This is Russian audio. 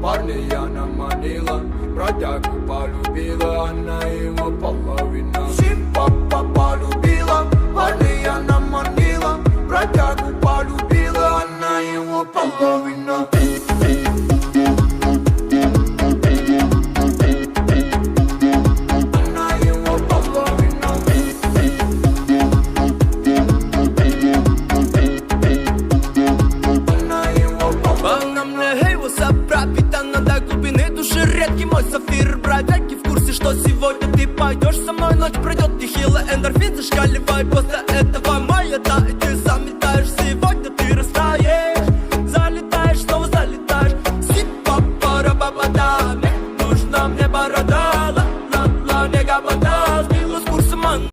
парня она манила, бродягу полюбила, она его половина. Симпа полюбила, парня она манила, бродягу полюбила, она его половина. Редкий мой сафир, бродяги в курсе, что сегодня ты пойдешь со мной. Ночь пройдет, нехило, эндорфин зашкаливай. После этого моя, да, иди заметай.